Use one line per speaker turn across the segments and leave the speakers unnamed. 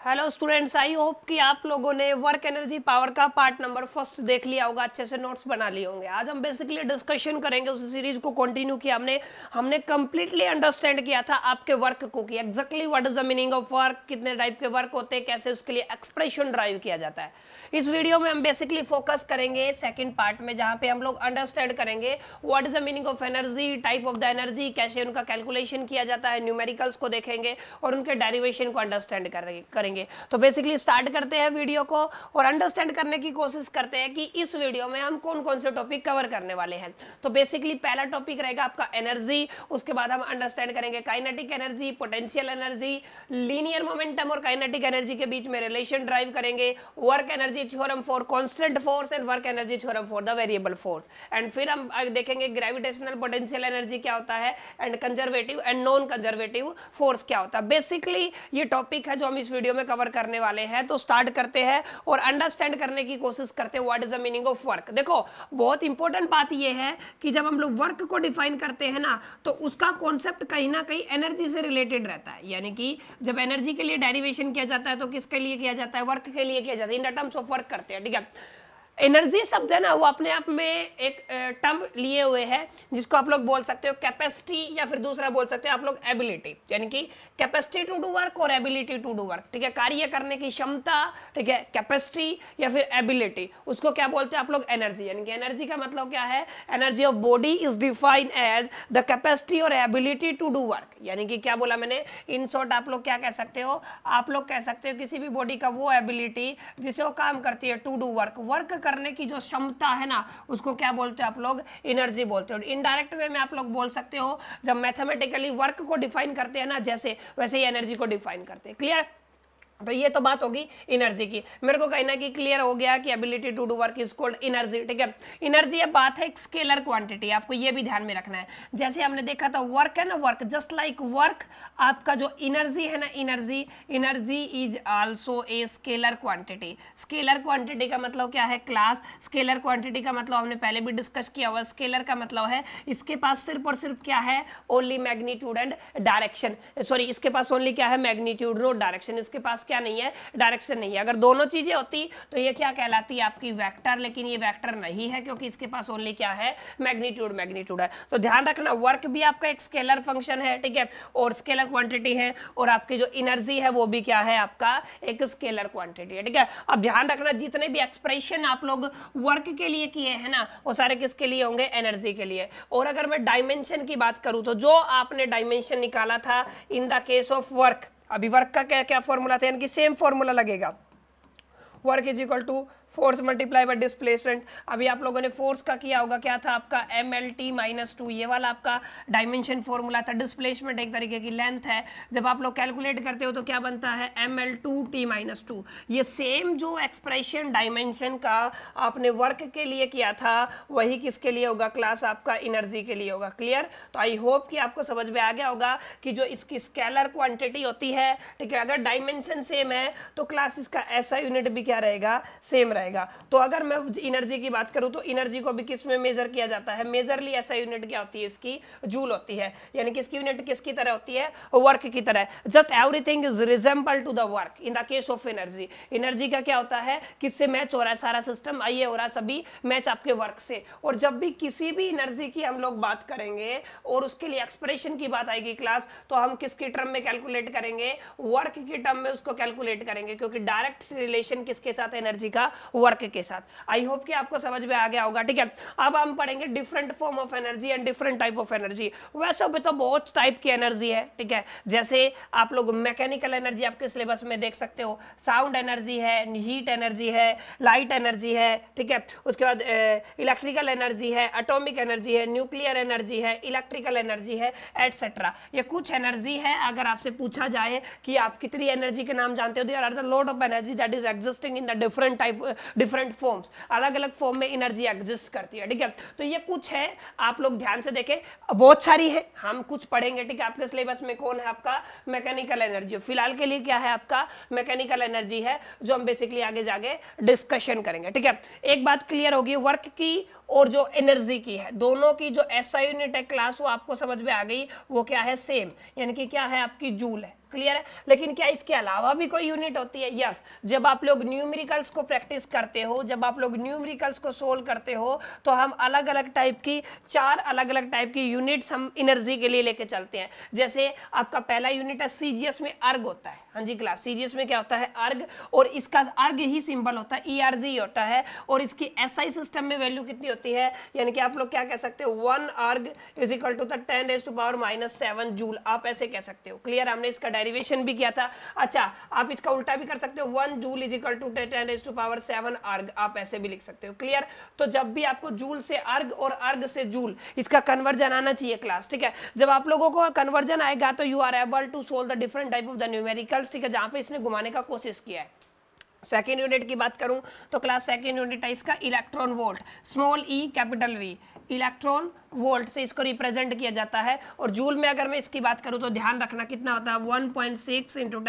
Hello students, आई hope कि आप लोगों ने वर्क एनर्जी पावर का पार्ट नंबर फर्स्ट देख लिया होगा, अच्छे से नोट्स बना लिए होंगे। आज हम बेसिकली डिस्कशन करेंगे, उस सीरीज को कंटिन्यू किया हमने कंप्लीटली अंडरस्टैंड किया था आपके वर्क को कि exactly what is the meaning of work, कितने टाइप के वर्क होते हैं, कैसे उसके लिए एक्सप्रेशन ड्राइव किया जाता है। इस वीडियो में हम बेसिकली फोकस करेंगे सेकंड पार्ट में, जहां पे हम लोग अंडरस्टैंड करेंगे what is the meaning of energy, type of the energy, कैसे उनका कैलकुलेशन किया जाता है, न्यूमेरिकल्स को देखेंगे और उनके डेरिवेशन को अंडरस्टैंड करेंगे। तो बेसिकली स्टार्ट करते हैं वीडियो को और अंडरस्टैंड करने की कोशिश करते हैं कि इस वीडियो में हम कौन कौन से टॉपिक कवर करने वाले हैं। तो बेसिकली पहला टॉपिक रहेगा आपका एनर्जी, उसके बाद हम अंडरस्टैंड करेंगे kinetic energy, potential energy, linear momentum और काइनेटिक एनर्जी के बीच में रिलेशन ड्राइव करेंगे, work energy theorem for constant force and work energy theorem for the variable force, and फिर हम देखेंगे ग्रेविटेशनल पोटेंशियल एनर्जी क्या होता है and conservative and non conservative force क्या होता है। बेसिकली ये टॉपिक है जो हम इस वीडियो में कवर करने वाले हैं। तो स्टार्ट करते हैं और अंडरस्टैंड करने की कोशिश करते हैं what is the meaning of work. देखो, बहुत इंपॉर्टेंट बात यह है कि जब हम लोग वर्क को डिफाइन करते हैं ना, तो उसका कॉन्सेप्ट कहीं ना कहीं एनर्जी से रिलेटेड रहता है। यानी कि जब एनर्जी के लिए डेरिवेशन किया जाता है तो किसके लिए किया जाता है, वर्क के लिए किया जाता है, इन टर्म्स ऑफ वर्क करते हैं। ठीक है, एनर्जी शब्द है ना, वो अपने आप में एक टर्म लिए हुए है जिसको आप लोग बोल सकते हो कैपेसिटी, या फिर दूसरा बोल सकते हो आप लोग एबिलिटी, यानी कि कैपेसिटी टू डू वर्क और एबिलिटी टू डू वर्क। ठीक है, कार्य करने की क्षमता, ठीक है, कैपेसिटी या फिर एबिलिटी, उसको क्या बोलते हैं आप लोग, एनर्जी। यानी कि एनर्जी का मतलब क्या है, energy of body is defined as the capacity और एबिलिटी टू डू वर्क। यानी कि क्या बोला मैंने, इन शॉर्ट आप लोग क्या कह सकते हो, आप लोग कह सकते हो किसी भी बॉडी का वो एबिलिटी जिसे वो काम करती है टू डू वर्क, वर्क करने की जो क्षमता है ना, उसको क्या बोलते हो आप लोग, एनर्जी बोलते हो। इनडायरेक्ट वे में आप लोग बोल सकते हो, जब मैथमेटिकली वर्क को डिफाइन करते हैं ना जैसे, वैसे ही एनर्जी को डिफाइन करते हैं। क्लियर? तो ये तो बात होगी एनर्जी की। मेरे को कहना कि क्लियर हो गया कि ability to do work is called energy. ठीक है, एनर्जी ये बात है एक स्केलर क्वांटिटी, आपको ये भी ध्यान में रखना है। जैसे हमने देखा था वर्क है ना, वर्क जस्ट लाइक वर्क, आपका जो एनर्जी है ना, energy is also a scalar quantity. Scalar quantity का मतलब क्या है क्लास, स्केलर क्वांटिटी का मतलब हमने पहले भी डिस्कस किया हुआ। स्केलर का मतलब है इसके पास सिर्फ और सिर्फ क्या है, only magnitude and direction, sorry इसके पास ओनली क्या है, मैग्नीट्यूड नो डायरेक्शन, इसके पास क्या नहीं है, डायरेक्शन नहीं है। अगर दोनों चीजें होती तो ये क्या कहलाती है, आपकी वेक्टर, लेकिन ये वेक्टर नहीं है क्योंकि इसके पास ओनली क्या है, मैग्नीट्यूड है। तो ध्यान रखना, वर्क भी आपका एक स्केलर फंक्शन है, ठीक है, और स्केलर क्वांटिटी है, और आपकी जो एनर्जी है वो भी क्या है, आपका एक स्केलर क्वांटिटी है। ठीक है, अब ध्यान रखना जितने भी एक्सप्रेशन आप लोग वर्क के लिए किए हैं ना, वो सारे किसके लिए होंगे, एनर्जी के लिए। और अगर मैं डायमेंशन की बात करूं तो जो आपने डायमेंशन निकाला था in the case of work, अभी वर्क का क्या क्या फॉर्मूला था, यानी कि सेम फॉर्मूला लगेगा, work is equal to force multiply by displacement. अभी आप लोगों ने फोर्स का किया होगा, क्या था आपका MLT-2, ये वाला आपका डायमेंशन फॉर्मूला था। डिस्प्लेसमेंट एक तरीके की लेंथ है, जब आप लोग कैलकुलेट करते हो तो क्या बनता है, ML2T-2। ये सेम जो एक्सप्रेशन डायमेंशन का आपने वर्क के लिए किया था, वही किसके लिए होगा क्लास, आपका एनर्जी के लिए होगा। क्लियर? तो आई होप कि आपको समझ में आ गया होगा कि जो इसकी स्केलर क्वांटिटी होती है, ठीक है, अगर डायमेंशन सेम है तो क्लास इसका ऐसा यूनिट भी क्या रहेगा, सेम रहेगा। तो अगर मैं एनर्जी की बात करूं तो एनर्जी को भी किस में मेजर किया जाता है, मेजरली ऐसा यूनिट क्या होती है, इसकी जूल होती है। यानी कि इसकी यूनिट किसकी तरह होती है, वर्क की तरह। Just everything is resemble to the work in the case of energy. Energy का क्या होता है, किससे मैच हो रहा है सारा सिस्टम, आइए हो रहा है सभी मैच आपके वर्क से। और जब भी किसी भी एनर्जी की हम लोग बात करेंगे और उसके लिए एक्सप्रेशन की बात आएगी क्लास, तो हम किसकी टर्म में कैलकुलेट करेंगे, वर्क की टर्म में उसको कैलकुलेट करेंगे, क्योंकि डायरेक्ट रिलेशन किसके साथ, एनर्जी का वर्क के साथ। आई होप कि आपको समझ में आ गया होगा। ठीक है, अब हम पढ़ेंगे different form of energy and different type of energy. वैसे भी तो बहुत टाइप की एनर्जी है, ठीक है, जैसे आप लोग मैकेनिकल एनर्जी आपके सिलेबस में देख सकते हो, साउंड एनर्जी है, हीट एनर्जी है, लाइट एनर्जी है, ठीक है, उसके बाद इलेक्ट्रिकल एनर्जी है, एटॉमिक एनर्जी है, न्यूक्लियर एनर्जी है, इलेक्ट्रिकल एनर्जी है, एटसेट्रा। ये कुछ एनर्जी है। अगर आपसे पूछा जाए कि आप कितनी एनर्जी के नाम जानते हो, there are the lot of energy that is existing in the different type, different forms, अलग अलग फॉर्म में एनर्जी एग्जिस्ट करती है। ठीक है, तो ये कुछ है, आप लोग ध्यान से देखें, बहुत सारी है, हम कुछ पढ़ेंगे। ठीक है, आपके सिलेबस में कौन है, आपका मैकेनिकल एनर्जी। फिलहाल के लिए क्या है, आपका मैकेनिकल एनर्जी है, जो हम बेसिकली आगे जाके डिस्कशन करेंगे। ठीक है, एक बात क्लियर होगी, वर्क की और जो एनर्जी की है, दोनों की जो एसआई यूनिट है क्लास, वो आपको समझ में आ गई, वो क्या है, सेम, यानी कि क्या है, आपकी जूल है। क्लियर है। लेकिन क्या इसके अलावा भी कोई यूनिट होती है? यस, जब आप लोग न्यूमेरिकल्स को प्रैक्टिस करते हो, जब आप लोग न्यूमेरिकल्स को सोल्व करते हो, तो हम अलग अलग टाइप की 4 अलग अलग टाइप की यूनिट्स हम एनर्जी के लिए लेके चलते हैं। जैसे आपका पहला यूनिट है सीजीएस में अर्ग होता है। हाँ जी क्लास, सीजीएस में क्या होता है? अर्ग, और इसका अर्ग ही सिंबल होता है, ईआरजी होता है, और इसकी एसआई सिस्टम में वैल्यू कितनी होती है? यानी कि आप लोग क्या कह सकते हो? 1 अर्ग इज इक्वल टू 10⁻⁻7 जूल, आप ऐसे कह सकते हो। क्लियर, हमने इसका डेरिवेशन भी किया था। अच्छा, आप इसका उल्टा भी कर सकते हो, 1 जूल इज इक्वल टू 10⁻7 अर्ग, आप ऐसे भी लिख सकते हो। क्लियर, तो जब भी आपको जूल से अर्ग और अर्ग से जूल इसका कन्वर्जन आना चाहिए क्लास, ठीक है। जब आप लोगों को कन्वर्जन आएगा तो you are able to solve the different type of the numericals, ठीक है, जहां पे इसने घुमाने का कोशिश किया है। सेकेंड यूनिट की बात करूं तो क्लास सेकेंड यूनिट है इसका electron volt, small E capital V, electron volt से इसको रिप्रेजेंट किया जाता है। और जूल में अगर मैं इसकी बात करूं तो ध्यान रखना कितना होता है? 1.6 ×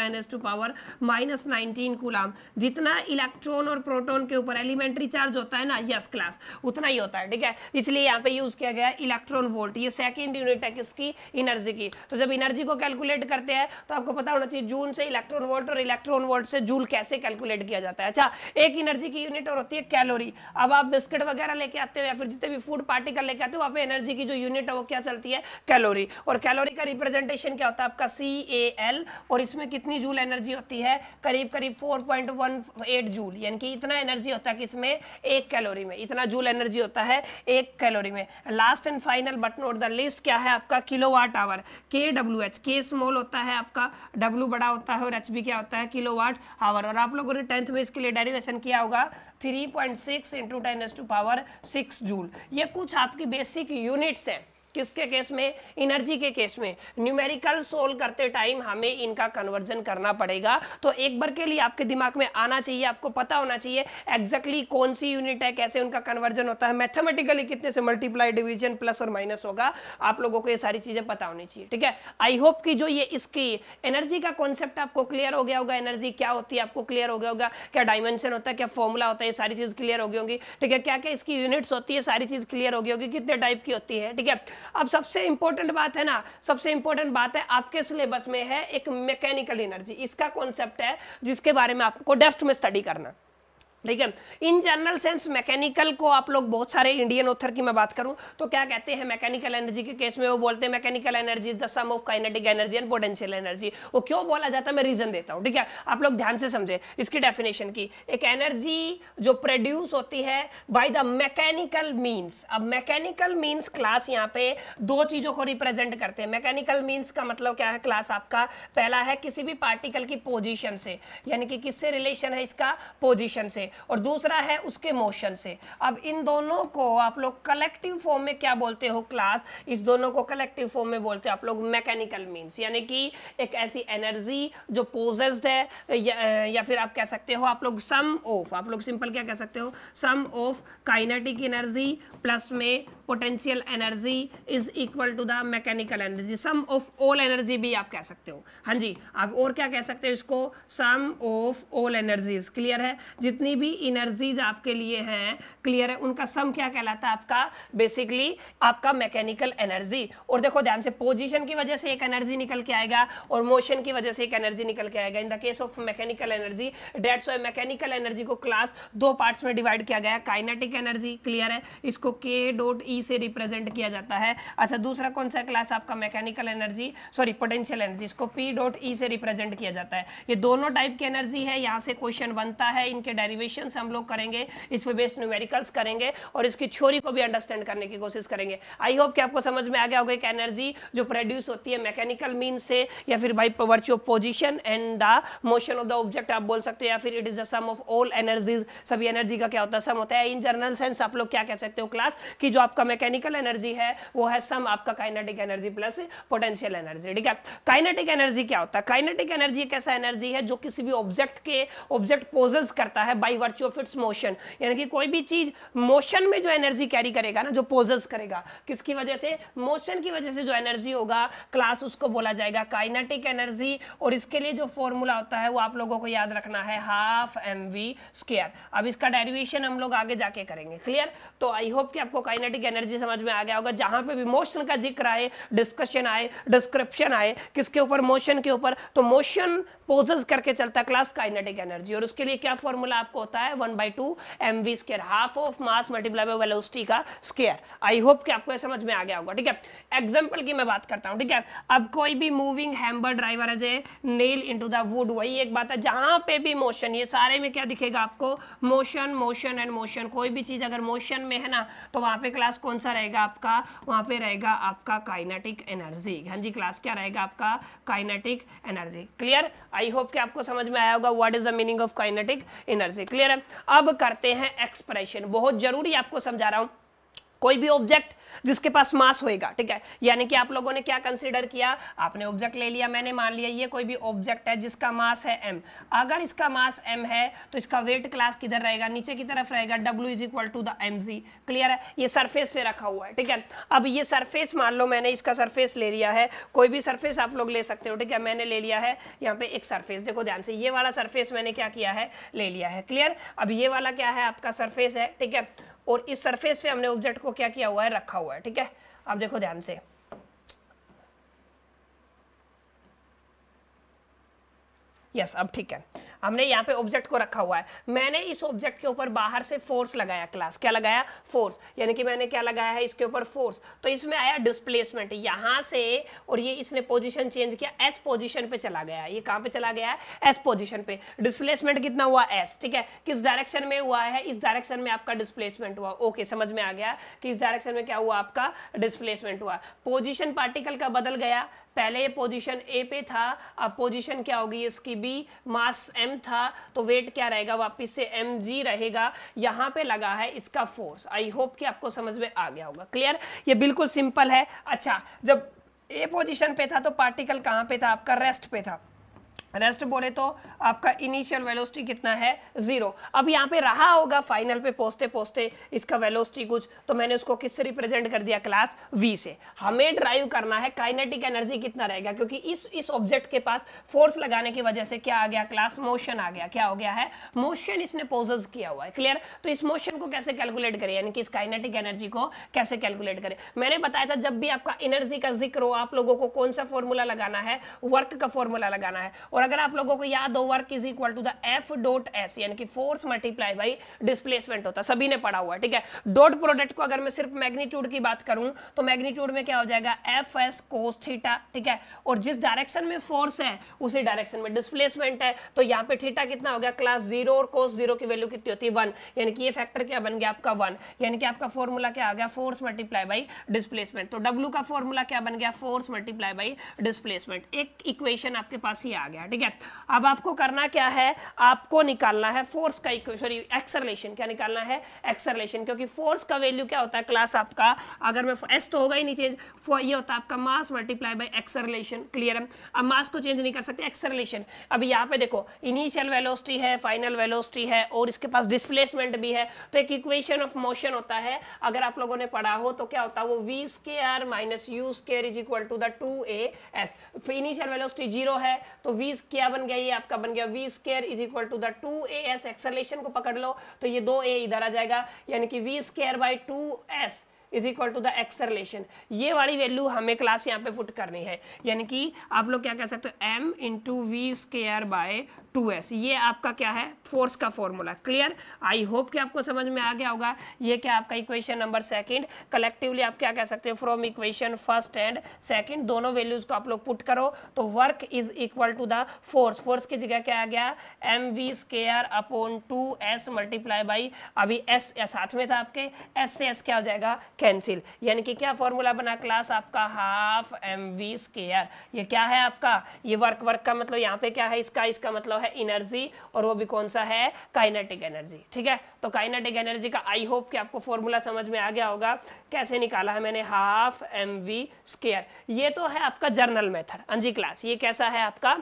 10⁻⁻19 कूलाम। जितना इलेक्ट्रॉन और प्रोटॉन के ऊपर एलिमेंट्री चार्ज होता है ना, यस क्लास, उतना ही होता है, ठीक है। इसलिए यहाँ पे यूज किया गया है इलेक्ट्रॉन वोल्ट। ये सेकेंड यूनिट है किसकी? एनर्जी की। तो जब एनर्जी को कैलकुलेट करते हैं तो आपको पता होना चाहिए जूल से इलेक्ट्रॉन वोल्ट और इलेक्ट्रॉन वोल्ट से जूल कैसे कैलकुलेट किया जाता है। अच्छा, एक एनर्जी की यूनिट और होती है कैलोरी। अब आप बिस्किट वगैरह लेके आते हो या फिर जितने भी फूड पार्टिकल लेके आते हो, वहां पे एनर्जी की जो यूनिट है वो क्या चलती है? कैलोरी। और कैलोरी का रिप्रेजेंटेशन क्या होता है? आपका CAL, और इसमें कितनी जूल एनर्जी होती है? करीब करीब 4.18 जूल, यानी कि इतना एनर्जी होता है किसमें? एक कैलोरी में। इतना जूल एनर्जी होता है एक कैलोरी में। Last and final but not the list क्या है आपका? Kilowatt hour, KWH। K small होता है आपका, W बड़ा होता है, और HB क्या होता है? Kilowatt hour. और आप लोगों ने 10th में इसके लिए डेरिवेशन किया होगा 3.6 × 10⁻6 जूल। ये कुछ आपकी बेसिक यूनिट्स हैं। किसके केस में? एनर्जी के केस में। न्यूमेरिकल सोल्व करते टाइम हमें इनका कन्वर्जन करना पड़ेगा। तो एक बार के लिए आपके दिमाग में आना चाहिए, आपको पता होना चाहिए एग्जैक्टली कौन सी यूनिट है, कैसे उनका कन्वर्जन होता है, मैथमेटिकली कितने से मल्टीप्लाई, डिवीजन, प्लस और माइनस होगा। आप लोगों को ये सारी चीजें पता होनी चाहिए, ठीक है। आई होप कि जो ये इसकी एनर्जी का कॉन्सेप्ट आपको क्लियर हो गया होगा। एनर्जी क्या होती है आपको क्लियर हो गया होगा, क्या डायमेंशन होता है, क्या फॉर्मूला होता है, ये सारी चीज क्लियर हो गई होंगी, ठीक है। क्या क्या इसकी यूनिट्स होती है, सारी चीज क्लियर हो गई होगी, कितने टाइप की होती है, ठीक है। अब सबसे इंपॉर्टेंट बात है ना, सबसे इंपॉर्टेंट बात है आपके सिलेबस में है एक मैकेनिकल एनर्जी। इसका कॉन्सेप्ट है जिसके बारे में आपको डेप्थ में स्टडी करना, ठीक है। इन जनरल सेंस मैकेनिकल को आप लोग बहुत सारे इंडियन ऑथर की मैं बात करूं तो क्या कहते हैं मैकेनिकल एनर्जी के केस में? वो बोलते हैं mechanical energy is the sum of kinetic energy and potential energy. वो क्यों बोला जाता है मैं रीजन देता हूं, ठीक है। आप लोग ध्यान से समझे इसकी डेफिनेशन की। एक एनर्जी जो प्रोड्यूस होती है बाय द मैकेनिकल मीन्स। अब मैकेनिकल मीन्स क्लास यहाँ पे दो चीजों को रिप्रेजेंट करते हैं। मैकेनिकल मीन्स का मतलब क्या है क्लास आपका? पहला है किसी भी पार्टिकल की पोजिशन से, यानी कि किससे रिलेशन है इसका? पोजिशन से। और दूसरा है उसके मोशन से। अब इन दोनों को आप लोग कलेक्टिव फॉर्म में क्या बोलते हो क्लास? इस दोनों को कलेक्टिव फॉर्म में बोलते हो आप लोग मैकेनिकल मीन्स, यानी कि एक ऐसी एनर्जी जो पोजेस्ड है या फिर आप कह सकते हो आप लोग सम ऑफ, आप लोग सिंपल क्या कह सकते हो? Sum of kinetic energy plus में potential energy is equal to the mechanical energy. Sum of all energy भी आप कह सकते हो। हाँ जी, आप और क्या कह सकते हो इसको? सम ऑफ ऑल एनर्जीज। क्लियर है? जितनी भी एनर्जीज आपके लिए हैं, क्लियर है, उनका सम क्या कहलाता है आपका? बेसिकली आपका मैकेनिकल एनर्जी। और देखो ध्यान से, पोजीशन की वजह से एक एनर्जी निकल के आएगा और मोशन की वजह से एक एनर्जी निकल के आएगा। इन the case of mechanical energy, that's why mechanical energy को क्लास दो पार्ट्स में डिवाइड किया गया। काइनेटिक एनर्जी, क्लियर है, इसको K.E से रिप्रेजेंट किया जाता है। अच्छा, दूसरा कौन सा क्लास आपका? Mechanical energy, sorry potential energy, इसको P.E से रिप्रेजेंट किया जाता है। ये दोनों टाइप की एनर्जी है। यहाँ से क्वेश्चन बनता है, इनके डेरिवेशन हम लोग करेंगे, इस पे बेस्ड न्यूमेरिकल्स करेंगे और इसकी थ्योरी को भी अंडरस्टैंड करने की कोशिश करेंगे। आई होप कि आपको समझ में आ गया होगा कि एनर्जी जो प्रोड्यूस होती है मैकेनिकल मीन से या फिर by virtue of position and the motion of the object आप बोल सकते हो, या फिर it is the sum of all energies. सभी एनर्जी का क्या होता है? सम होता है। इन जनरल सेंस आप लोग क्या कह सकते हो क्लास कि जो आपका मैकेनिकल एनर्जी है वो है सम आपका kinetic energy plus potential energy, ठीक है। काइनेटिक एनर्जी क्या होता है? काइनेटिक एनर्जी एक ऐसा एनर्जी है जो किसी भी ऑब्जेक्ट पोजेस करता है bye virtue of its motion, यानी कि कोई भी चीज मोशन में जो एनर्जी कैरी करेगा ना, जो पोजेस करेगा, किसकी वजह से? मोशन की वजह से जो एनर्जी होगा क्लास उसको बोला जाएगा काइनेटिक एनर्जी। और इसके लिए जो फॉर्मूला होता है वो आप लोगों को याद रखना है, 12 mv²। अब इसका डेरिवेशन हम लोग आगे जाके करेंगे, क्लियर। तो आई होप कि आपको काइनेटिक एनर्जी समझ में आ गया होगा। जहां पे भी मोशन का जिक्र आए, डिस्कशन आए, डिस्क्रिप्शन आए, किसके ऊपर, मोशन के ऊपर, तो मोशन पोजेस करके चलता है क्लास काइनेटिक एनर्जी, और उसके लिए क्या फॉर्मूला आपको होता है, 1/2 mv square, half of mass multiply by velocity का स्क्वायर। आई होप कि आपको समझ में आ गया होगा। ठीक है, एग्जांपल की मैं बात करता हूं। ठीक है, अब कोई भी moving hammer driver as a nail into the wood, वही एक बात है, जहां पे भी मोशन, ये सारे में क्या दिखेगा आपको, मोशन, मोशन एंड मोशन। कोई भी चीज अगर मोशन में है ना, तो वहां पे क्लास कौन सा रहेगा आपका, वहां पे रहेगा आपका काइनेटिक एनर्जी। हाँ जी, क्लास क्या रहेगा आपका, kinetic energy. Clear, I hope कि आपको समझ में आया होगा what is the meaning of kinetic energy. Clear है। अब करते हैं एक्सप्रेशन, बहुत जरूरी आपको समझा रहा हूं। कोई भी ऑब्जेक्ट जिसके पास मास होएगा, ठीक है, यानी कि आप लोगों ने क्या कंसीडर किया, आपने ऑब्जेक्ट ले लिया, मैंने मान लिया ये कोई भी ऑब्जेक्ट है जिसका मास है m। अगर इसका मास m है तो इसका वेट क्लास किधर रहेगा, नीचे की तरफ रहेगा, w is equal to the mg। Clear है, ये सरफेस पे रखा हुआ है। ठीक है, अब ये सरफेस मान लो मैंने इसका सरफेस ले लिया है, कोई भी सरफेस आप लोग ले सकते हो। ठीक है, मैंने ले लिया है यहाँ पे एक सरफेस, देखो ध्यान से, ये वाला सरफेस मैंने क्या किया है, ले लिया है। क्लियर, अब ये वाला क्या है आपका सरफेस है। ठीक है, और इस सरफेस पे हमने ऑब्जेक्ट को क्या किया हुआ है, रखा हुआ है। ठीक है, अब देखो ध्यान से, यस, अब ठीक है, हमने यहाँ पे ऑब्जेक्ट को रखा हुआ है, मैंने इस ऑब्जेक्ट के ऊपर बाहर से फोर्स लगाया, क्लास क्या लगाया, फोर्स, यानी कि मैंने क्या लगाया है इसके ऊपर फोर्स, तो इसमें आया डिस्प्लेसमेंट यहाँ से, और ये इसने पोजीशन चेंज किया, एस पोजीशन पे चला गया। ये कहाँ पे चला गया है, एस पोजीशन पे। डिस्प्लेसमेंट कितना हुआ, एस। ठीक है, किस डायरेक्शन में हुआ है, इस डायरेक्शन में आपका डिस्प्लेसमेंट हुआ। ओके, समझ में आ गया कि इस डायरेक्शन में क्या हुआ, आपका डिस्प्लेसमेंट हुआ। पोजीशन पार्टिकल का बदल गया, पहले ये पोजीशन ए पे था, अब पोजीशन क्या होगी इसकी बी, मास m था, तो वेट क्या रहेगा, वापस से mg रहेगा, यहाँ पे लगा है इसका फोर्स। आई होप कि आपको समझ में आ गया होगा। क्लियर, ये बिल्कुल सिंपल है। अच्छा, जब ए पोजीशन पे था तो पार्टिकल कहाँ पे था, आपका रेस्ट पे था। रेस्ट बोले तो आपका इनिशियल वेलोसिटी कितना है, 0। अब यहाँ पे रहा होगा फाइनल पे पहुंचते पहुंचते इसका वेलोसिटी कुछ, तो मैंने उसको किससे रिप्रेजेंट कर दिया, क्लास v से। हमें ड्राइव करना है काइनेटिक एनर्जी कितना रहेगा, क्योंकि इस ऑब्जेक्ट के पास फोर्स लगाने की वजह से क्या आ गया, क्लास मोशन आ गया। क्या हो गया है, मोशन इसने पोजेस किया हुआ है। क्लियर, तो इस मोशन को कैसे कैलकुलेट करें, यानी कि इस काइनेटिक एनर्जी को कैसे कैलकुलेट करें। मैंने बताया था जब भी आपका एनर्जी का जिक्र हो, आप लोगों को कौन सा फॉर्मूला लगाना है, वर्क का फॉर्मूला लगाना है। और अगर आप लोगों को याद हो, work is equal to the F dot S, यानी कि फोर्स मल्टीप्लाई बाई डिस्प्लेसमेंट होता है, सभी ने पढ़ा हुआ है। ठीक है, डॉट प्रोडक्ट को अगर मैं सिर्फ मैग्नीट्यूड की बात करूं तो मैग्नीट्यूड में क्या हो जाएगा, एफ एस कोस थीटा। ठीक है, और जिस डायरेक्शन में फोर्स है उसी डायरेक्शन में डिस्प्लेसमेंट है, तो यहाँ पे थीटा कितना हो गया, क्लास 0, और कोस 0 की वैल्यू कितनी होती है, 1, यानी कि ये फैक्टर क्या बन गया आपका 1, यानी कि आपका फॉर्मूला क्या आ गया, फोर्स मल्टीप्लाई बाई डिस्प्लेसमेंट। तो डब्ल्यू का फॉर्मूला क्या बन गया, फोर्स मल्टीप्लाई बाई डिस्प्लेसमेंट। एक इक्वेशन आपके पास ही आ गया। ठीक है, अब आपको करना क्या है, आपको निकालना है फोर्स का सॉरी एक्सेलरेशन। क्या निकालना है, एक्सेलरेशन, क्योंकि फोर्स का वैल्यू क्या होता है क्लास आपका, अगर मैं एस तो होगा ही नहीं चेंज, ये होता है आपका मास मल्टीप्लाई बाय एक्सेलरेशन। क्लियर है, अब मास को चेंज नहीं कर सकते, एक्सेलरेशन। अब यहाँ पे देखो इनिशियल वेलोसिटी है, फाइनल वेलोसिटी है, और इसके पास डिस्प्लेसमेंट भी है, तो एक इक्वेशन ऑफ मोशन होता है, अगर आप लोगों ने पढ़ा हो तो क्या होता है वो v square minus u square is equal to the 2as। Initial velocity 0 है तो v क्या बन गया, ये आपका बन गया v square is equal to the 2as। Acceleration को पकड़ लो तो ये 2a इधर आ जाएगा, यानी कि v square by 2s is equal to the acceleration. ये वाली वैल्यू हमें क्लास यहाँ पे पुट करनी है, यानी कि आप लोग क्या कह सकते हो, m into V square by 2s, ये आपका क्या है, फोर्स का फॉर्मूला। क्लियर, आई होप कि आपको समझ में आ गया होगा। ये क्या आपका इक्वेशन नंबर सेकंड, कलेक्टिवली आप क्या कह सकते हो, from equation first and second दोनों वैल्यूज को आप लोग पुट करो तो work is equal to the force, force की जगह क्या आ गया, mv square upon 2s multiply by, अभी s साथ में था आपके, s से s क्या हो जाएगा, कैंसिल, यानी कि क्या फॉर्मूला बना क्लास आपका, हाफ mv स्क्वायर। ये क्या है आपका, ये वर्क, वर्क का मतलब यहाँ पे क्या है, इसका मतलब है एनर्जी, और वो भी कौन सा है, काइनेटिक एनर्जी। ठीक है, तो काइनेटिक एनर्जी का आई होप कि आपको फॉर्मूला समझ में आ गया होगा। कैसे निकाला है मैंने, हाफ mv स्क्वायर। ये तो है आपका जर्नल मेथड। हाँ जी क्लास, ये कैसा है आपका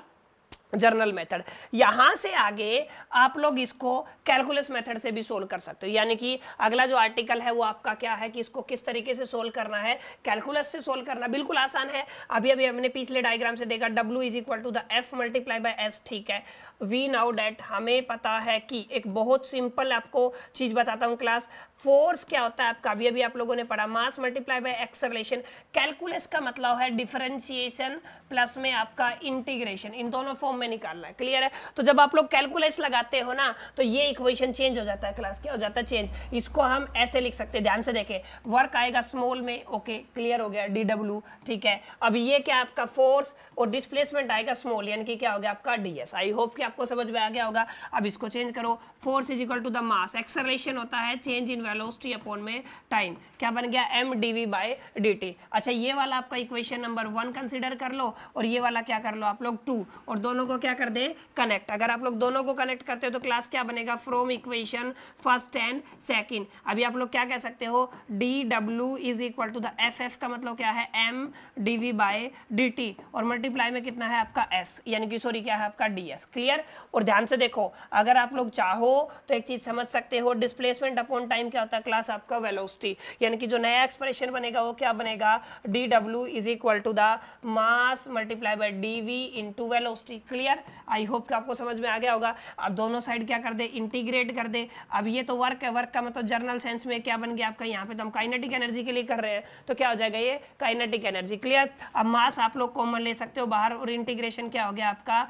जर्नल मेथड। यहां से आगे आप लोग इसको कैलकुलस मेथड से भी सोल्व कर सकते हो, यानी कि अगला जो आर्टिकल है वो आपका क्या है कि इसको किस तरीके से सोल्व करना है, कैलकुलस से सोल्व करना बिल्कुल आसान है। अभी अभी हमने पिछले डायग्राम से देखा W is equal to the F multiply by S, ठीक है। वी नाउ डेट हमें पता है कि एक बहुत सिंपल आपको चीज बताता हूं क्लास, फोर्स क्या होता है आपका, अभी अभी आप लोगों ने पढ़ा मास मल्टीप्लाई बाय एक्सेलरेशन। कैलकुलस का मतलब है डिफरेंशिएशन प्लस में आपका इंटीग्रेशन, इन दोनों फॉर्म में निकालना है, क्लियर है। तो जब आप लोग कैलकुलस लगाते हो ना तो ये इक्वेशन चेंज हो जाता है क्लास, क्या हो जाता है चेंज। इसको हम ऐसे लिख सकते हैं, ध्यान से देखें, वर्क आएगा स्मॉल में, ओके क्लियर हो गया DW, ठीक है। अब ये क्या आपका फोर्स और डिस्प्लेसमेंट आएगा स्मॉल, यानी कि क्या हो गया आपका DS। आई होप कि आपको समझ में आ गया होगा। अब इसको चेंज करो, force is equal to the mass, acceleration होता है चेंज इन वेलोसिटी अपॉन में टाइम, क्या बन गया mdv/dt। अच्छा ये वाला आपका इक्वेशन नंबर 1 कंसीडर कर लो और ये वाला क्या कर लो आप लोग 2, और दोनों को क्या कर दे कनेक्ट। अगर आप लोग दोनों को कनेक्ट करते हो तो क्लास क्या बनेगा, from equation first and second. अभी आप लोग क्या कह सकते हो, dw is equal to the FF का मतलब क्या है mdv/dt, और मल्टीप्लाई में कितना है आपका S, यानी कि सॉरी क्या है आपका DS, क्लियर। और ध्यान से देखो, अगर आप लोग चाहो तो एक चीज समझ सकते हो, डिस्प्लेसमेंट अपॉन टाइम क्या होता है क्लास आपका वेलोसिटी, यानी कि जो नया एक्सप्रेशन बनेगा वो क्या बनेगा, dw is equal to the mass multiply by dv into velocity, clear. I hope कि आपको समझ में आ गया होगा। अब दोनों साइड क्या कर दे, इंटीग्रेट कर दे। अब ये तो वर्क है, वर्क का मतलब जर्नल सेंस में क्या बन गया आपका, यहाँ पे तो हम काइनेटिक एनर्जी के लिए कर रहे हैं तो क्या हो जाएगा ये काइनेटिक एनर्जी, क्लियर। अब मास आप लोग कॉमन ले सकते हो बाहर, और इंटीग्रेशन क्या हो गया आपका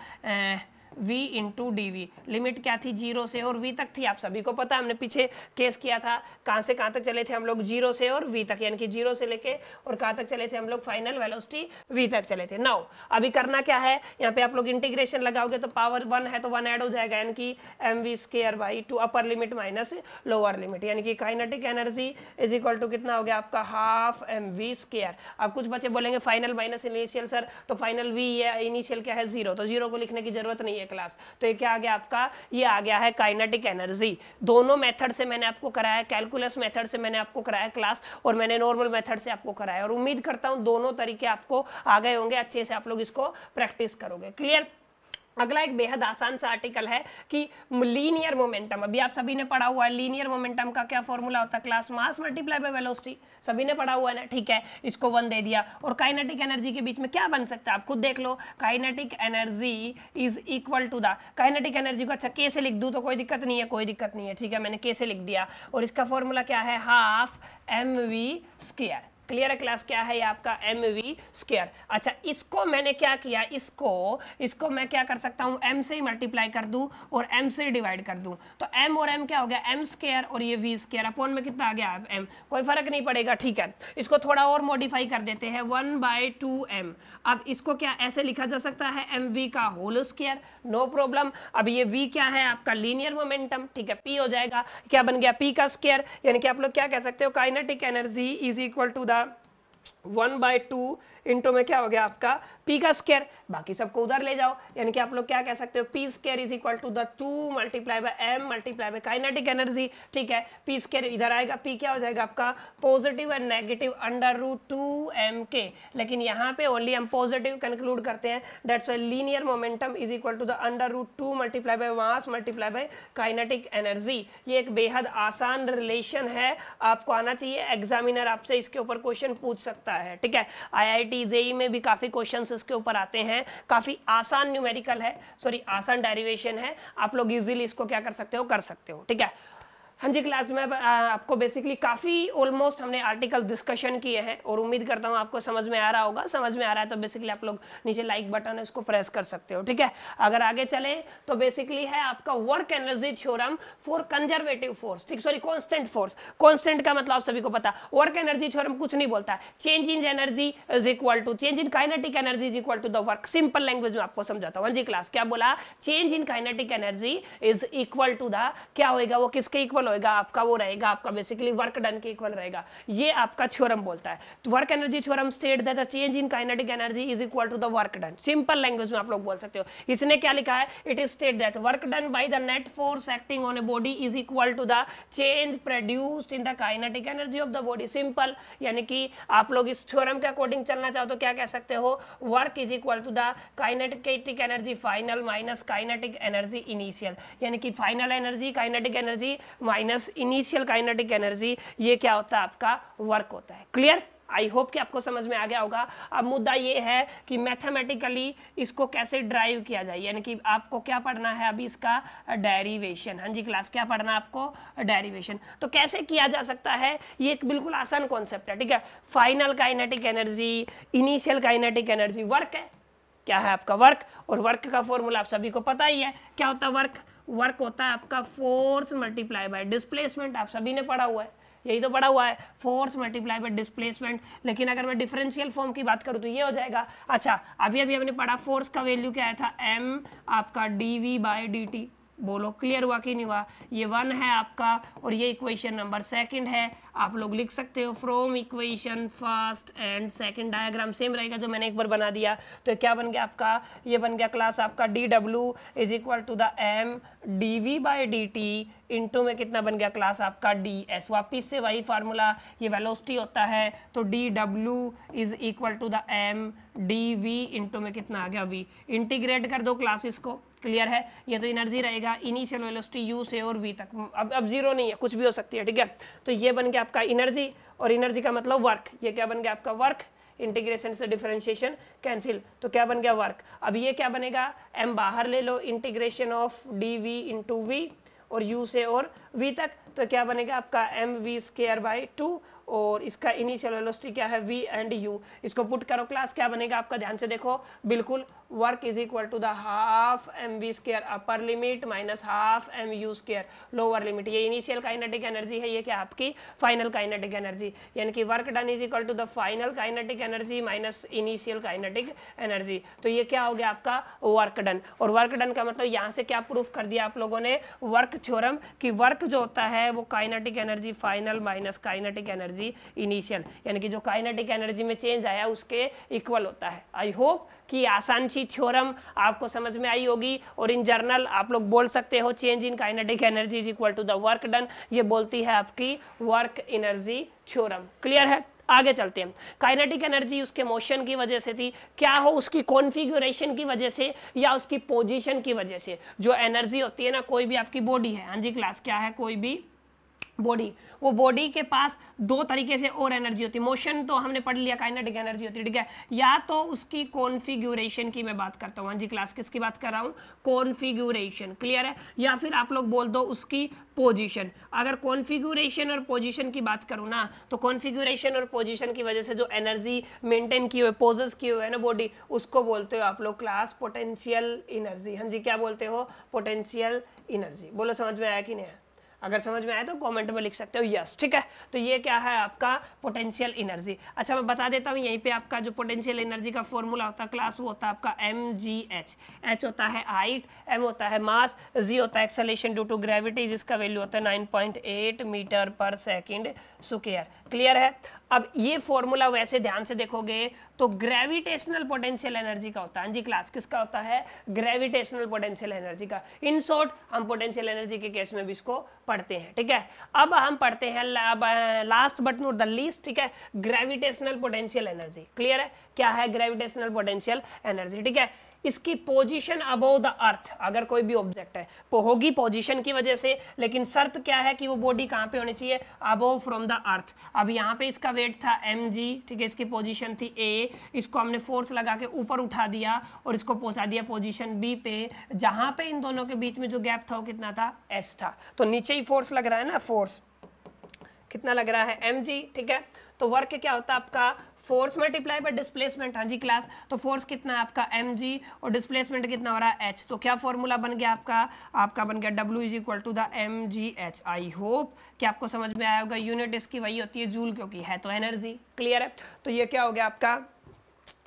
v into D V. Limit क्या थी 0 से और v तक थी, आप सभी को पता है, हमने पीछे केस किया था, कहां से कहां तक चले थे हम लोग, 0 से और v तक, यानी कि 0 से लेके और कहां तक चले थे हम लोग, फाइनल वेलोसिटी v तक चले थे। नाउ अभी करना क्या है, यहाँ पे आप लोग इंटीग्रेशन लगाओगे तो पावर 1 है तो 1 ऐड हो जाएगा, यानी कि mv²/2 upper limit minus lower limit, यानी कि kinetic energy is equal to कितना हो गया आपका हाफ mv²। अब कुछ बच्चे बोलेंगे फाइनल माइनस इनिशियल सर, तो फाइनल v है, इनिशियल क्या है 0, तो 0 को लिखने की जरूरत नहीं है क्लास। तो ये क्या आ गया आपका, ये आ गया है काइनेटिक एनर्जी। दोनों मेथड से मैंने आपको कराया, कैलकुलस मेथड से मैंने आपको कराया क्लास, और मैंने नॉर्मल मेथड से आपको कराया, और उम्मीद करता हूं दोनों तरीके आपको आ गए होंगे, अच्छे से आप लोग इसको प्रैक्टिस करोगे, क्लियर। अगला एक बेहद आसान सा आर्टिकल है कि लीनियर मोमेंटम। अभी आप सभी ने पढ़ा हुआ है लीनियर मोमेंटम का क्या फॉर्मूला होता है class, mass multiply by velocity, सभी ने पढ़ा हुआ है ना, ठीक है। इसको 1 दे दिया, और काइनेटिक एनर्जी के बीच में क्या बन सकता है आप खुद देख लो, kinetic energy is equal to the, kinetic energy को अच्छा के से लिख दूं तो कोई दिक्कत नहीं है, कोई दिक्कत नहीं है, ठीक है, मैंने के से लिख दिया, और इसका फॉर्मूला क्या है हाफ mv², क्लियर है क्लास, क्या है ये आपका mv²। अच्छा इसको मैंने क्या किया, इसको मैं क्या कर सकता हूं, m से ही मल्टीप्लाई कर दूं और m से डिवाइड कर दूं, तो m और m क्या हो गया m² और ये v² अपॉन में कितना आ गया m, कोई फर्क नहीं पड़ेगा, ठीक है। इसको थोड़ा और मॉडिफाई कर देते हैं 1/2m। अब इसको क्या ऐसे लिखा जा सकता है mv का होल स्क्वायर, नो प्रॉब्लम। अब ये v क्या है आपका लीनियर मोमेंटम, ठीक है, p हो जाएगा, क्या बन गया p का स्क्वायर, यानी कि आप लोग क्या कह सकते हो kinetic energy is equal to the 1/2 into में क्या हो गया आपका p का स्क्वायर, बाकी सबको उधर ले जाओ, यानी कि आप लोग क्या कह सकते हो p² is equal to the 2 multiply by m multiply by kinetic energy, ठीक है। p² इधर आएगा, p क्या हो जाएगा आपका पॉजिटिव एंड नेगेटिव √2mk, लेकिन यहाँ पे ओनली हम पॉजिटिव कंक्लूड करते हैं, that's why linear momentum is equal to the √2 multiply by mass multiply by kinetic energy. ये एक बेहद आसान रिलेशन है, आपको आना चाहिए, एग्जामिनर आपसे इसके ऊपर क्वेश्चन पूछ सकता है, ठीक है। IIT जेई में भी काफी क्वेश्चंस इसके ऊपर आते हैं, काफी आसान न्यूमेरिकल है, सॉरी आसान डेरिवेशन है, आप लोग इजीली इसको क्या कर सकते हो, ठीक है। हाँ जी क्लास में आपको बेसिकली काफ़ी ऑलमोस्ट हमने आर्टिकल डिस्कशन किए हैं, और उम्मीद करता हूँ आपको समझ में आ रहा होगा। समझ में आ रहा है तो बेसिकली आप लोग नीचे लाइक बटन है उसको प्रेस कर सकते हो, ठीक है। अगर आगे चलें तो बेसिकली है आपका work energy theorem for conservative force, ठीक, सॉरी कांस्टेंट फोर्स। कांस्टेंट का मतलब आप सभी को पता, वर्क एनर्जी थ्योरम कुछ नहीं बोलता है, change in energy is equal to change in kinetic energy is equal to the work. Simple language में आपको समझाता हूँ। हाँ जी क्लास, क्या बोला, change in kinetic energy is equal to the, क्या होएगा वो किसके इक्वल इक्वल होगा आपका, वो रहेगा आपका बेसिकली वर्क डन के इक्वल रहेगा। ये आपका थ्योरम बोलता है। तो work energy theorem state that the change in kinetic energy is equal to the work done. Simple language में आप लोग बोल सकते हो। इसने क्या लिखा है, it is state that work done by the net force acting on a body is equal to the change produced in the kinetic energy of the body. Simple, यानी कि आप लोग इस थ्योरम के अकॉर्डिंग चलना चाहो तो क्या कह सकते हो, work is equal to the kinetic energy final minus kinetic energy initial, यानी कि final energy kinetic energy minus initial kinetic energy, ये क्या होता है आपका वर्क होता है। क्लियर? आई होप कि आपको समझ में आ गया होगा। अब मुद्दा ये है कि मैथमेटिकली इसको कैसे ड्राइव किया जाए, यानी कि आपको क्या पढ़ना है अभी, इसका डेरिवेशन। हाँ जी क्लास, क्या पढ़ना है आपको, डेरिवेशन। तो कैसे किया जा सकता है, ये एक बिल्कुल आसान कॉन्सेप्ट है, ठीक है। Final kinetic energy, initial kinetic energy, work है, क्या है आपका वर्क, और वर्क का फॉर्मूला आप सभी को पता ही है, क्या होता है वर्क, वर्क होता है आपका फोर्स मल्टीप्लाई बाय डिस्प्लेसमेंट। आप सभी ने पढ़ा हुआ है, यही तो पढ़ा हुआ है, फोर्स मल्टीप्लाई बाय डिस्प्लेसमेंट। लेकिन अगर मैं डिफरेंशियल फॉर्म की बात करूं तो ये हो जाएगा। अच्छा, अभी हमने पढ़ा फोर्स का वैल्यू क्या आया था, m आपका dv बाय dt। बोलो क्लियर हुआ कि नहीं हुआ, ये 1 है आपका, और ये इक्वेशन नंबर सेकंड है। आप लोग लिख सकते हो from equation first and second, diagram same रहेगा जो मैंने एक बार बना दिया। तो क्या बन गया आपका, ये बन गया क्लास आपका dw is equal to the m dv by dt into में कितना बन गया क्लास आपका ds। वापिस से वही फार्मूला, ये वेलोसिटी होता है, तो dw is equal to the m dv into में कितना आ गया v। इंटीग्रेट कर दो क्लासेस को, क्लियर है। ये तो एनर्जी रहेगा इनिशियल वेलोसिटी u से और v तक, अब जीरो नहीं है, कुछ भी हो सकती है, ठीक है। तो ये बन गया आपका एनर्जी, और एनर्जी का मतलब वर्क, ये क्या बन गया आपका वर्क, इंटीग्रेशन से डिफरेंशिएशन कैंसिल, तो क्या बन गया वर्क। अब ये क्या बनेगा, m बाहर ले लो, integration of dv into v, और u से और v तक, तो क्या बनेगा आपका mv स्क्वायर बाय 2, और इसका इनिशियल वेलोसिटी क्या है v एंड u। इसको पुट करो क्लास, क्या बनेगा आपका, ध्यान से देखो बिल्कुल, work is equal to the half mv square upper limit minus half mu square lower limit. ये इनिशियल काइनेटिक एनर्जी है, ये क्या आपकी फाइनल काइनेटिक एनर्जी, यानी कि work done is equal to the final kinetic energy minus initial kinetic energy. तो ये क्या हो गया आपका वर्क डन, और वर्क डन का मतलब यहाँ से क्या प्रूफ कर दिया आप लोगों ने, वर्क थ्योरम, कि वर्क जो होता है वो kinetic energy final minus kinetic energy initial, यानी कि जो काइनेटिक एनर्जी में चेंज आया उसके इक्वल होता है। आई होप कि आसान सी थ्योरम आपको समझ में आई होगी। और इन जर्नल आप लोग बोल सकते हो change in kinetic energy is equal to the work done, ये बोलती है आपकी वर्क एनर्जी थ्योरम। क्लियर है? आगे चलते हैं। काइनेटिक एनर्जी उसके मोशन की वजह से थी, क्या हो उसकी कॉन्फ़िगरेशन की वजह से या उसकी पोजीशन की वजह से। जो एनर्जी होती है ना, कोई भी आपकी बॉडी है, हाँ जी क्लास, क्या है कोई भी बॉडी, वो बॉडी के पास दो तरीके से और एनर्जी होती है। मोशन तो हमने पढ़ लिया, काइनेटिक एनर्जी होती है, ठीक है। या तो उसकी कॉन्फ़िगरेशन की मैं बात करता हूँ, हाँ जी क्लास, किसकी बात कर रहा हूँ, कॉन्फ़िगरेशन, क्लियर है। या फिर आप लोग बोल दो उसकी पोजीशन। अगर कॉन्फ़िगरेशन और पोजीशन की बात करूँ ना, तो कॉन्फ़िगरेशन और पोजीशन की वजह से जो एनर्जी मेंटेन की हुई, पोजेस की हुई है ना बॉडी, उसको बोलते हो आप लोग क्लास पोटेंशियल एनर्जी। हाँ जी, क्या बोलते हो, पोटेंशियल एनर्जी। बोलो समझ में आया कि नहीं? अगर समझ में आया तो कमेंट में लिख सकते हो यस, ठीक है। तो ये क्या है आपका पोटेंशियल एनर्जी। अच्छा मैं बता देता हूँ, यहीं पे आपका जो पोटेंशियल एनर्जी का फॉर्मूला होता है क्लास, वो होता है आपका mgh। h होता है हाइट, m होता है मास, g होता है एक्सेलरेशन ड्यू टू ग्रेविटी, जिसका वैल्यू होता है 9.8 मीटर पर सेकेंड स्क्वायर। क्लियर है? अब ये फॉर्मूला वैसे ध्यान से देखोगे तो ग्रेविटेशनल पोटेंशियल एनर्जी का होता है। जी क्लास, किसका होता है, ग्रेविटेशनल पोटेंशियल एनर्जी का। इन शॉर्ट हम पोटेंशियल एनर्जी के केस में भी इसको पढ़ते हैं, ठीक है। अब हम पढ़ते हैं last but not the least, ठीक है, ग्रेविटेशनल पोटेंशियल एनर्जी। क्लियर है? क्या है ग्रेविटेशनल पोटेंशियल एनर्जी, ठीक है। इसकी पोजीशन अबव द अर्थ, अगर कोई भी ऑब्जेक्ट है होगी पोजीशन की वजह से, लेकिन शर्त क्या है कि वो बॉडी कहाँ पे होनी चाहिए, अबव फ्रॉम द अर्थ। अब यहाँ पे इसका वेट था mg, ठीक है, इसकी पोजीशन थी a, इसको हमने फोर्स लगा के ऊपर उठा दिया और इसको पहुंचा दिया पोजीशन b पे, जहां पे इन दोनों के बीच में जो गैप था वो कितना था, s था। तो नीचे ही फोर्स लग रहा है ना, फोर्स कितना लग रहा है, mg, ठीक है। तो वर्क क्या होता है आपका, फोर्स मल्टीप्लाई बाय डिस्प्लेसमेंट। हाँ जी क्लास, तो फोर्स कितना है आपका mg और डिस्प्लेसमेंट कितना हो रहा है h। तो क्या फॉर्मूला बन गया आपका बन गया w is equal to the mgh। I hope कि आपको समझ में आया होगा। यूनिट इसकी वही होती है जूल, क्योंकि है तो एनर्जी। क्लियर है? तो ये क्या हो गया आपका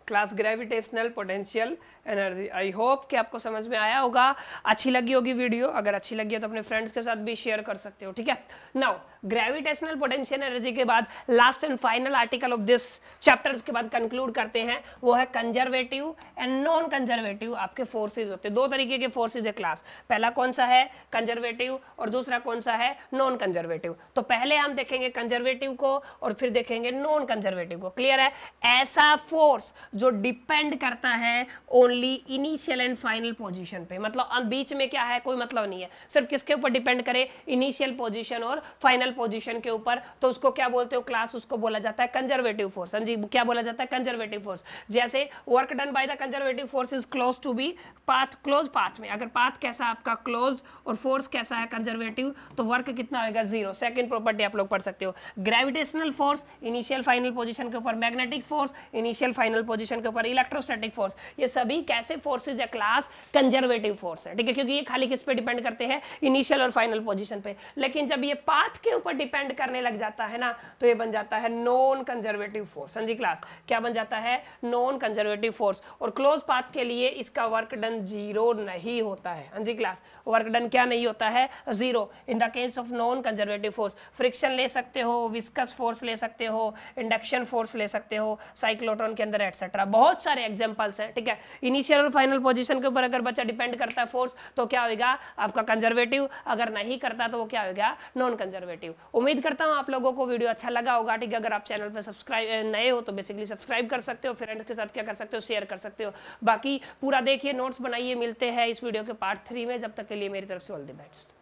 क्लास ग्रेविटेशनल पोटेंशियल एनर्जी। आई होप कि आपको समझ में आया होगा, अच्छी लगी होगी वीडियो। अगर अच्छी लगी है तो अपने फ्रेंड्स के साथ भी शेयर कर सकते हो, ठीक है। नाउ ग्रेविटेशनल पोटेंशियल एनर्जी के बाद last and final article of this chapters के बाद कंक्लूड करते हैं, वो है कंजर्वेटिव एंड नॉन कंजर्वेटिव आपके फोर्सेज होते हैं। दो तरीके के फोर्सेज है क्लास, पहला कौन सा है कंजर्वेटिव और दूसरा कौन सा है नॉन कंजर्वेटिव। तो पहले हम देखेंगे कंजर्वेटिव को और फिर देखेंगे नॉन कंजर्वेटिव को। क्लियर है? ऐसा फोर्स जो डिपेंड करता है only initial and final position पे, मतलब बीच में क्या है कोई मतलब नहीं है, सिर्फ किसके ऊपर डिपेंड करे, इनिशियल पोजीशन और फाइनल पोजीशन के ऊपर, तो उसको क्या बोलते हो क्लास, उसको बोला जाता है कंजर्वेटिव फोर्स। हाँ जी, क्या बोला जाता है कंजर्वेटिव फोर्स। जैसे work done by the conservative force is close to be path, close path में अगर पाथ कैसा आपका क्लोज और फोर्स कैसा है कंजर्वेटिव, तो वर्क कितना होगा 0। सेकंड प्रॉपर्टी आप लोग पढ़ सकते हो, gravitational force initial final position के ऊपर, magnetic force initial final position के ऊपर, इलेक्ट्रोस्टैटिक फोर्स, ये सभी कैसे फोर्सेज है क्लास, कंजर्वेटिव फोर्स है, ठीक है, क्योंकि ये खाली किस पे डिपेंड करते हैं, इनिशियल और फाइनल पोजीशन पे। लेकिन जब ये पाथ के ऊपर डिपेंड करने लग जाता है ना, तो ये बन जाता है नॉन कंजर्वेटिव फोर्स। हाँ जी क्लास, क्या बन जाता है, नॉन कंजर्वेटिव फोर्स। और क्लोज पाथ के लिए इसका वर्क डन 0 नहीं होता है। हाँ जी क्लास, वर्क डन क्या नहीं होता है, 0 इन the case of non conservative force. Friction ले सकते हो, विस्कस फोर्स ले सकते हो, इंडक्शन फोर्स ले सकते हो साइक्लोट्रॉन के अंदर एटसेट्रा, बहुत सारे एग्जांपल्स हैं, ठीक है। इनिशियल और फाइनल पोजीशन के ऊपर अगर बच्चा डिपेंड करता है फोर्स, तो क्या होगा आपका कंजर्वेटिव, अगर नहीं करता तो वो क्या होगा, नॉन कंजर्वेटिव। उम्मीद करता हूं आप लोगों को वीडियो अच्छा लगा होगा, ठीक है। अगर आप चैनल पे सब्सक्राइब नए हो तो बेसिकली सब्सक्राइब कर सकते हो, फ्रेंड्स के साथ क्या कर सकते हो, शेयर कर सकते हो। बाकी पूरा देखिए, नोट्स बनाइए, मिलते हैं इस वीडियो के पार्ट 3 में। जब तक के लिए मेरी तरफ से ऑल द बेस्ट।